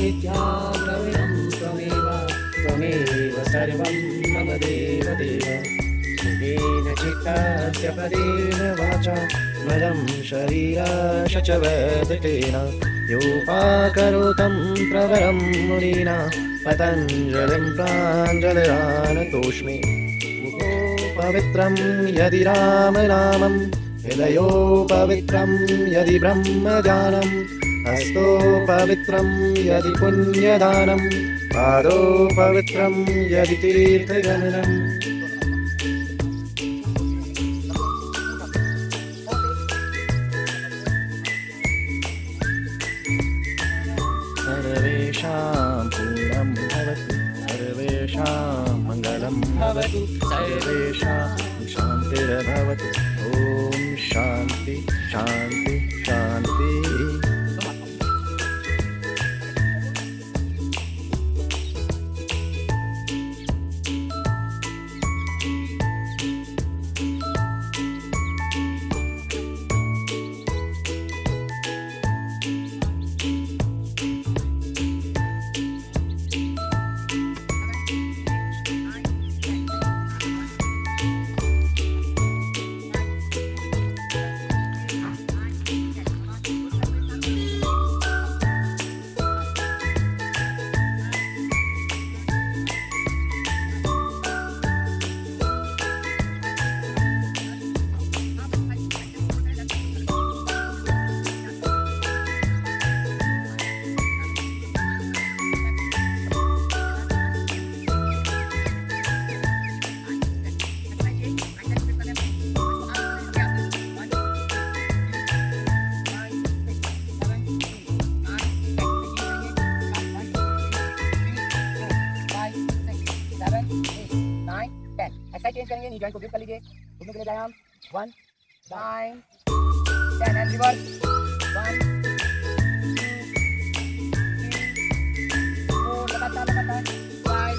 विद्या द्रविणं त्वमेव सर्वं मम देवदेव। सुखेन चित्तस्य पदेन वाचा मदं शरीरश च वदतेन योपाकरोतं प्रवरं मुनिना पतञ्जलिं प्राञ्जलिरानतोऽस्मि। मुखो पवित्रं यदि रामनामं हृदयो पवित्रं यदि ब्रह्मज्ञानं हस्तो पवित्रं यदि पुण्यदानं पादो पवित्रं यदि तीर्थगमनं। सर्वेषां पूर्णं भवतु सर्वेषां मङ्गलं भवतु सर्वेषां शान्तिर्भवतु। ॐ शान्ति शान्ति शान्ति। चेंज करेंगे, नी जॉइंट को ग्रिप कर लीजिए, घूमने के लिए व्यायाम 1 9 10 एंड रिवर्स 1 2 3 4 लगातार 5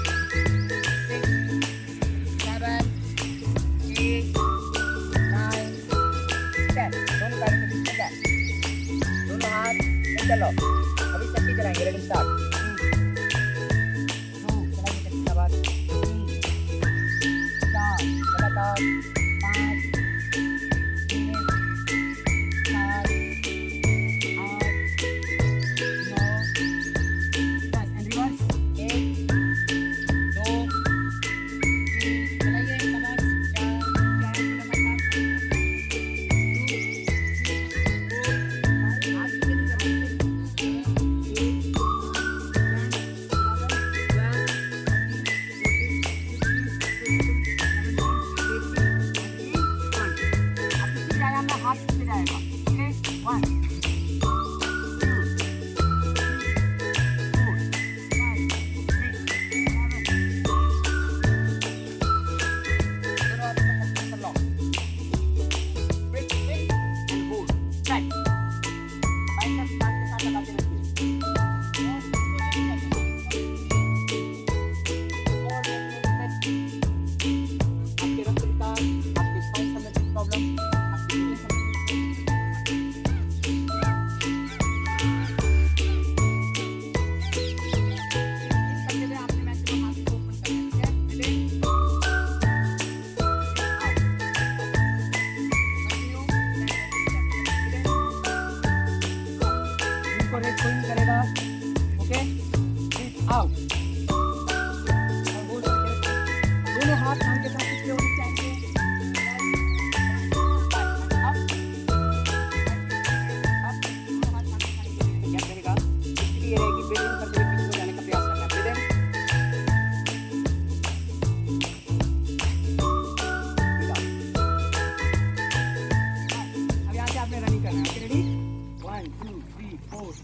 6 7 8 9 10। दोनों पैरों के बीच में दोनों हाथ चलो, अभी चक्की चलाएंगे। Ready start.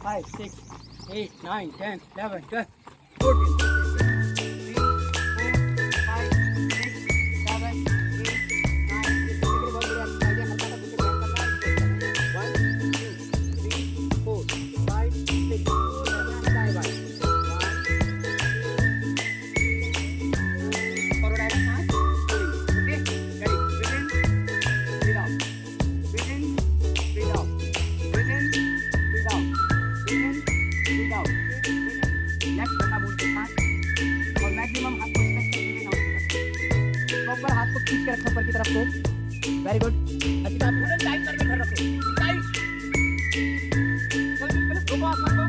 Five, 6, 8, 9, 10, 11, 12, 14. खींच के रखो ऊपर की तरफ को। Very good. अच्छी बात, फुल टाइट करके घर रखो, टाइट। चलो चलो रोको आसमान को।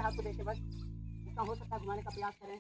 हाथ को देखे बस जितना हो सकता है घुमाने का प्रयास करें।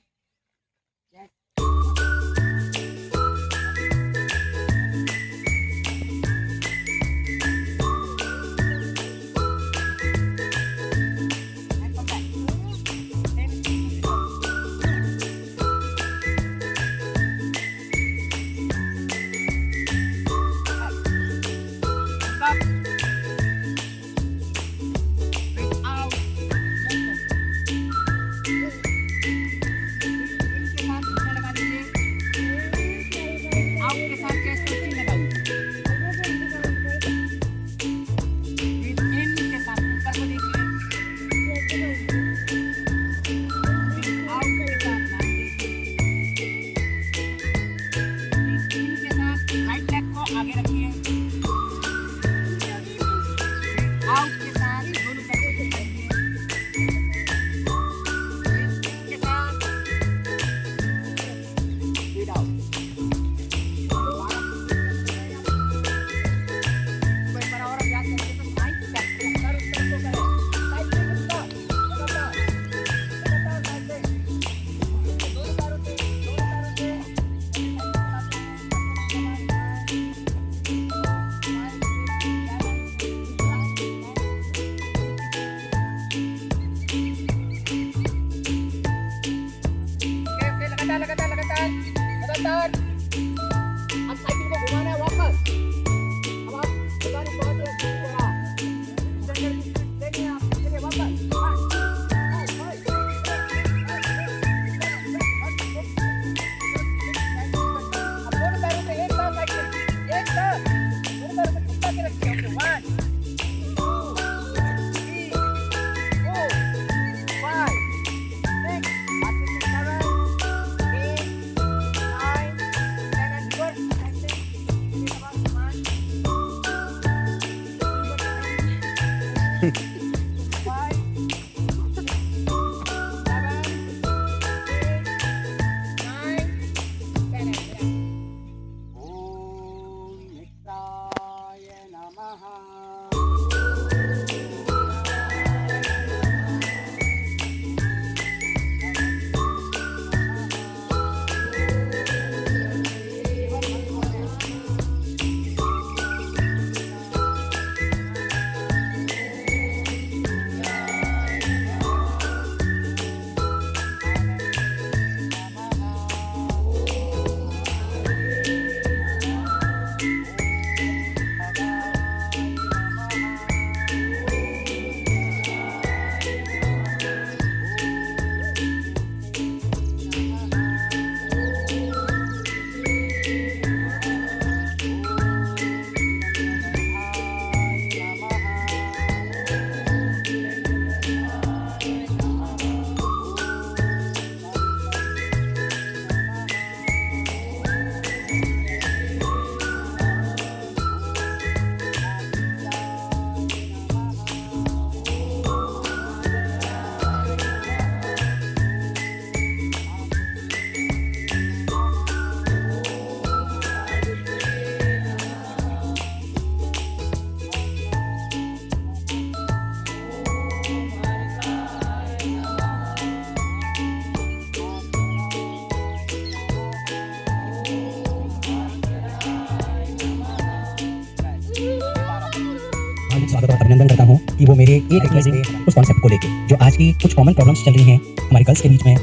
कि वो मेरे एक रिक्वेस्ट में उस कॉन्सेप्ट को लेके जो आज की कुछ कॉमन प्रॉब्लम्स चल रही हैं हमारे गर्ल्स के बीच में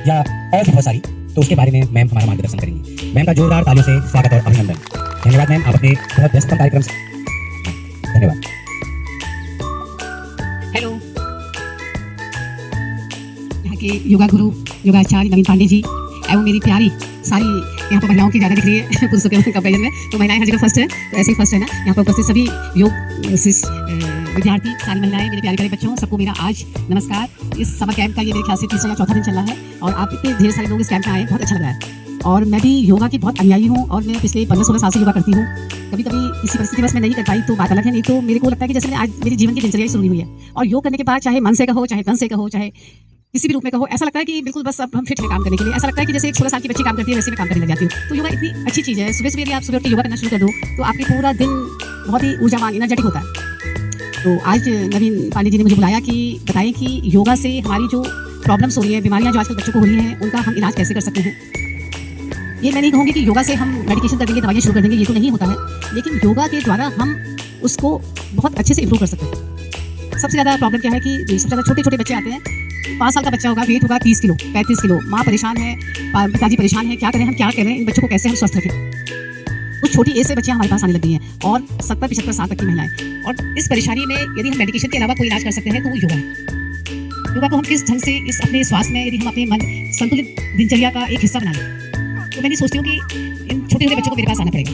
या और भी बहुत सारी, तो उसके बारे में मैम हमारा मार्गदर्शन करेंगी। मैम का जोरदार तालियों से स्वागत और अभिनंदन। धन्यवाद मैम, आप अपने बहुत व्यस्त कार्यक्रम से धन्यवाद। हेलो, यहाँ के योगा गुरु योगाचार्य नवीन पांडे जी एवं मेरी प्यारी सारी यहाँ पर महिलाओं की ज़्यादा दिख रही है पुरुषों के कंपेरिजन में, तो महिलाएं हर जगह फर्स्ट है, तो ऐसे ही फर्स्ट है ना। यहाँ पर उपस्थित सभी योग विद्यार्थी, सारी महिलाएं, मेरे प्यारे प्यारे बच्चों, सबको मेरा आज नमस्कार। इस समर कैंप का ये मेरे ख्याल से तीसरा या चौथा दिन चल रहा है और आप इतने ढेर सारे लोग इस कैंप में आए, बहुत अच्छा लग रहा है। और मैं भी योगा की बहुत अनुयायी हूँ और मैं पिछले 15-16 साल से योगा करती हूँ। कभी कभी किसी परिस्थिति बस मैं नहीं कर पाई तो बात अलग है, नहीं तो मेरे को लगता है कि जैसे मैंने आज मेरे जीवन की दिनचर्या शुरू हुई है और योग करने के बाद चाहे मन से कहो, चाहे तन से कहो, चाहे किसी भी रूप में कहो, ऐसा लगता है कि बिल्कुल बस अब हम फिट हैं काम करने के लिए। ऐसा लगता है कि जैसे एक 16 साल की बच्ची काम करती है वैसे मैं काम करने लग जाती हूँ। तो योगा इतनी अच्छी चीज़ है। सुबह सुबह यदि आप सुबह उठ के योगा करना शुरू कर दो तो आपके पूरा दिन बहुत ही ऊर्जावान, एनर्जेटिक होता है। तो आज नवीन पांडे जी ने मुझे बुलाया कि बताएं कि योगा से हमारी जो प्रॉब्लम्स हो रही हैं, बीमारियाँ जो आजकल बच्चों को हो रही हैं, उनका हम इलाज कैसे कर सकते हैं। ये मैं नहीं कहूँगी कि योगा से हम मेडिकेशन कर देंगे, दवाइयाँ शुरू कर देंगे, ये तो नहीं होता है, लेकिन योगा के द्वारा हम उसको बहुत अच्छे से इम्प्रूव कर सकते हैं। सबसे ज़्यादा प्रॉब्लम क्या है कि सबसे ज़्यादा छोटे छोटे बच्चे आते हैं, 5 साल का बच्चा होगा, वेट होगा 30 किलो, 35 किलो, माँ परेशान है, पिताजी परेशान है, क्या करें, हम क्या करें, इन बच्चों को कैसे हम स्वस्थ रखें। कुछ छोटी एज से बच्चियाँ हमारे पास आने लगी हैं और 70-75 साल तक की महिलाएं। और इस परेशानी में यदि हम मेडिकेशन के अलावा कोई इलाज कर सकते हैं तो वो योगा है। योगा को हम किस ढंग से इस अपने स्वास्थ्य में यदि हम अपने मन संतुलित दिनचर्या का एक हिस्सा बना लें, तो मैं सोचती हूँ कि इन छोटे छोटे बच्चों को मेरे पास आना पड़ेगा।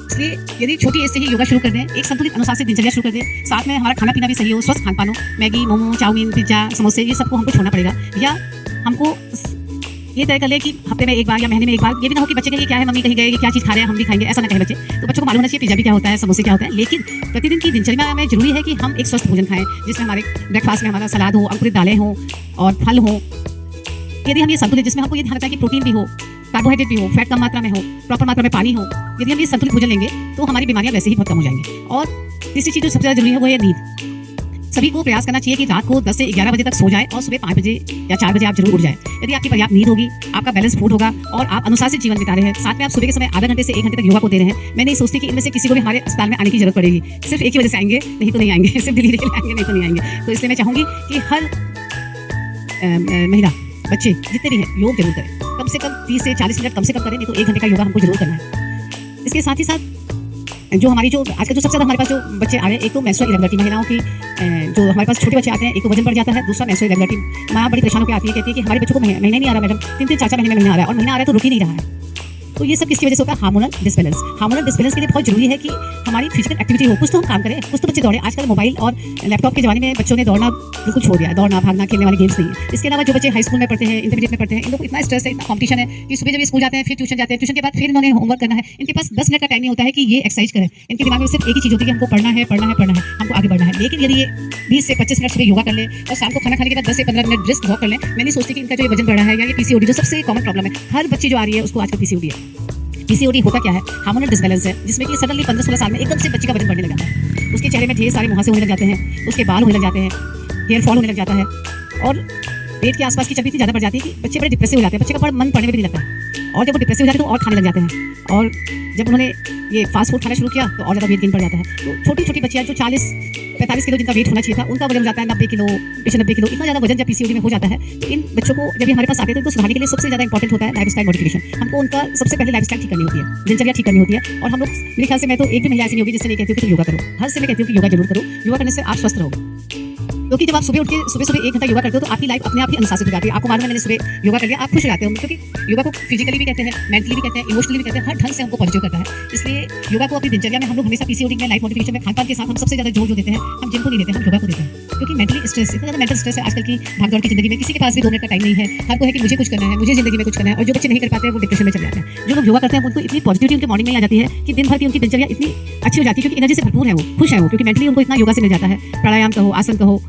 इसलिए यदि छोटी एज से ही योगा शुरू कर दें, एक संतुलित अनुशासित दिनचर्या शुरू कर दें, साथ में हमारा खाना पीना भी सही हो, स्वस्थ खान पान हो, मैगी, मोमो, चाउमीन, पिज्जा, समोसे, ये सबको हमको छोड़ना पड़ेगा। या हमको ये तय कर ले कि हफ्ते में एक बार या महीने में एक बार, ये भी ना हो कि बच्चे कहेंगे क्या है मम्मी कहीं गए, क्या चीज़ खा रहे हैं हम भी खाएंगे, ऐसा ना कहे बच्चे। तो बच्चों को मालूम होना चाहिए पिज्जा भी क्या होता है, समोसे क्या होता है। लेकिन प्रतिदिन की दिनचर्या में जरूरी है कि हम एक स्वस्थ भोजन खाएं, जिसमें हमारे ब्रेकफास्ट में हमारा सलाद हो, अंकुरित दालें हो और फल हो। यदि हम ये संतुलित, जिसमें हमको ये ध्यान रखता है कि प्रोटीन भी हो, कार्बोहाइड्रेट भी हो, फैट कम मात्रा में हो, प्रॉपर मात्रा में पानी हो, यदि हम ये संतुलित भोजन लेंगे तो हमारी बीमारियां वैसे ही बहुत कम हो जाएंगी। और तीसरी चीज़ जो सबसे ज़्यादा जरूरी है वो है नींद। सभी को प्रयास करना चाहिए कि रात को 10 से 11 बजे तक सो जाए और सुबह 5 बजे या 4 बजे आप जरूर उठ जाए। यदि आपकी पर्याप्त नींद होगी, आपका बैलेंस फूड होगा और आप अनुशासित जीवन बिता रहे हैं, साथ में आप सुबह के समय आधा घंटे से 1 घंटे तक योगा को दे रहे हैं, मैं नहीं सोचती कि इनमें से किसी को भी हमारे अस्पताल में आने की जरूरत पड़ेगी। सिर्फ एक ही वजह से आएंगे, नहीं तो नहीं आएंगे, सिर्फ डिलीवरी के लिए आएंगे, नहीं तो नहीं आएंगे। तो इसलिए मैं चाहूँगी कि हर महिला, बच्चे जितने भी हैं योग जरूर करें, कम से कम 30 से 40 मिनट कम से कम करें, नहीं तो 1 घंटे का योगा हमको जरूर करना है। इसके साथ ही साथ जो हमारी जो आजकल जो सबसे ज़्यादा हमारे पास जो बच्चे आ रहे हैं, एक तो मेंस्ट्रुअल इरेगुलरिटी, महिलाओं की जो हमारे पास छोटे बच्चे आते हैं, एक तो वजन बढ़ जाता है, दूसरा मेंस्ट्रुअल इरेगुलरिटी। माँ बड़ी परेशान होकर आती है, कहती है कि हमारे बच्चों को महीना नहीं आ रहा मैडम, 3-3, 4-4 महीने में महीना आ रहा है और महीना आ रहा है तो रुक ही नहीं रहा है। तो ये सब किसकी वजह से होता है? Hormonal disbalance. हार्मोनल डिसबैलेंस के लिए बहुत जरूरी है कि हमारी फिजिकल एक्टिविटी हो, कुछ तो हम काम करें, कुछ तो बच्चे दौड़े। आजकल मोबाइल और लैपटॉप के जमाने में बच्चों ने दौड़ना बिल्कुल छोड़ दिया, दौड़ना भागना खेलने वाले गेम्स नहीं है। इसके अलावा जो बच्चे हाई स्कूल में पढ़ते हैं, इंटरमीडिएट में पढ़ते हैं, इन लोग को इतना स्ट्रेस है, इतना कॉम्पिटिशन है कि सुबह जब स्कूल जाते हैं, फिर ट्यूशन जाते हैं, ट्यूशन के बाद फिर इन्होंने होमवर्क करना है, इनके पास 10 मिनट का टाइम नहीं होता है कि ये एक्सरसाइज करें। इनके दिमाग में सिर्फ एक ही चीज़ होती है कि हमको पढ़ना है, पढ़ना है, पढ़ना है, हमको आगे बढ़ना है। लेकिन यदि ये 20 से 25 मिनट सुबह योगा कर ले और शाम को खाना खाने के बाद 10 से 15 मिनट ब्रिस्क वॉक कर लें, मैं नहीं सोचती कि इनका जो वजन बढ़ा है या ये पीसीओडी जो सबसे कॉमन प्रॉब्लम है, हर बच्ची जो आ रही है उसको आजकल पीसीओडी है। पीसीओडी होता क्या है? हार्मोनल डिसबैलेंस है, जिसमें कि सडनली 15-16 साल में एकदम से बच्चे का वजन बढ़ने लग जाता है, उसके चेहरे में ढेर सारे मुहासे होने लग जाते हैं, उसके बाल होने लग जाते हैं, हेयर फॉल होने लग जाता है और पेट के आसपास की चर्बी इतनी ज़्यादा बढ़ जाती है कि बच्चे बड़े डिप्रेसिव हो जाते हैं, बच्चे का मन पढ़ने में भी नहीं लगता है। और जब वो डिप्रेसिव हो जाते हैं तो और खाने लग जाते हैं, और जब उन्होंने ये फास्ट फूड खाना शुरू किया तो और ज़्यादा वेट गेन बढ़ जाता है। तो छोटी छोटी बच्चियाँ जो 40-45 किलो जिनका वेट होना चाहिए था, उनका वजन हो जाता है 90 किलो, 90 किलो। इतना ज़्यादा वजन जब पीसीओडी में हो जाता है तो इन बच्चों को जब हमारे पास आते हैं तो इनको सुधारने के लिए सबसे ज़्यादा इंपॉर्टेंट होता है लाइफस्टाइल मॉडिफिकेशन। हमको उनका सबसे पहले लाइफस्टाइल ठीक करनी होती है, दिनचर्या ठीक करनी होती है। और हम लोग, मेरे ख्याल से मैं तो एक भी महिला ऐसी नहीं होगी जिससे नहीं कहती हूँ कि तुम योगा करो। हर से मैं कहती हूँ कि योगा जरूर करो, योगा करने से आप स्वस्थ रहोगे। क्योंकि जब आप सुबह उठ के सुबह 1 घंटा योगा करते हो तो आपकी लाइफ अपने आप ही अनुशासित हो जाती है। आपको मालूम है, मैंने सुबह योगा कर लिया, आप खुश हो जाते हो, क्योंकि योगा को फिजिकली भी कहते हैं, मेंटली भी कहते हैं, इमोशनली भी कहते हैं, हर ढंग से हमको पॉजिटिव करता है। इसलिए योगा को अपनी दिनचर्या में हम लोग हमेशा पीसीओडी में, लाइफ मॉडिफिकेशन में, खान-पान के साथ हम सबसे ज़्यादा जोर जो देते हैं, हम जिम को नहीं देते, हम योगा को देते हैं। क्योंकि मेंटली स्ट्रेस, इतना ज़्यादा मेंटल स्ट्रेस है आजकल की भागदौड़ की जिंदगी में, किसी के पास भी 2 मिनट का टाइम नहीं है। हर को है कि मुझे कुछ करना है, मुझे जिंदगी में कुछ करना है, और जो बच्चे नहीं कर पाते हैं वो डिप्रेशन में चले जाते हैं। जो लोग योगा करते हैं उनको इतनी पॉजिटिविटी उनके मॉर्निंग में आ जाती है कि दिन भर की उनकी दिनचर्या इतनी अच्छी हो जाती है, क्योंकि एनर्जी से भरपूर है, वो खुश है, वो क्योंकि मेंटली उनको इतना योगा से मिल जाता है। प्राणायाम कहो, आसन कहो,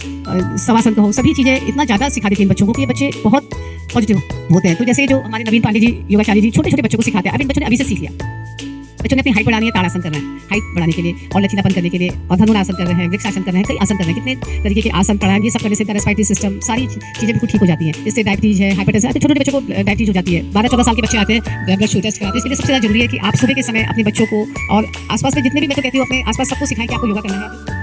शवासन कहो, सभी चीज़ें इतना ज़्यादा सिखा देती हैं बच्चों को कि ये बच्चे बहुत पॉजिटिव होते हैं। तो जैसे जो हमारे नवीन पांडे जी योगाचार्य जी छोटे छोटे बच्चों को सिखाते हैं, अब इन बच्चों ने अभी से सीख लिया। बच्चों ने अपनी हाइट बढ़ानी है, ताड़ासन कर रहे हैं हाइट बढ़ाने के लिए और लचीलापन करने के लिए, और धनुरासन कर रहे हैं, वृक्ष आसन कर रहे हैं, कई आसन कर रहे हैं, कितने तरीके के आसन प्राणायाम ये सब करने से रेस्पिरेटरी सिस्टम सारी चीज़ें बिल्कुल ठीक हो जाती हैं। इससे डायबिटीज है, हाइपरटेंशन है, छोटे छोटे बच्चों को डायबिटीज हो जाती है। 12-14 साल के बच्चे आते हैं ब्लड शुगर टेस्ट कराते हैं। इसलिए सबसे ज़्यादा जरूरी है कि आप सुबह के समय अपने बच्चों को और आसपास में जितने भी, मैं तो कहती हूँ अपने आसपास सबको सिखाएं कि आपको योगा करना है।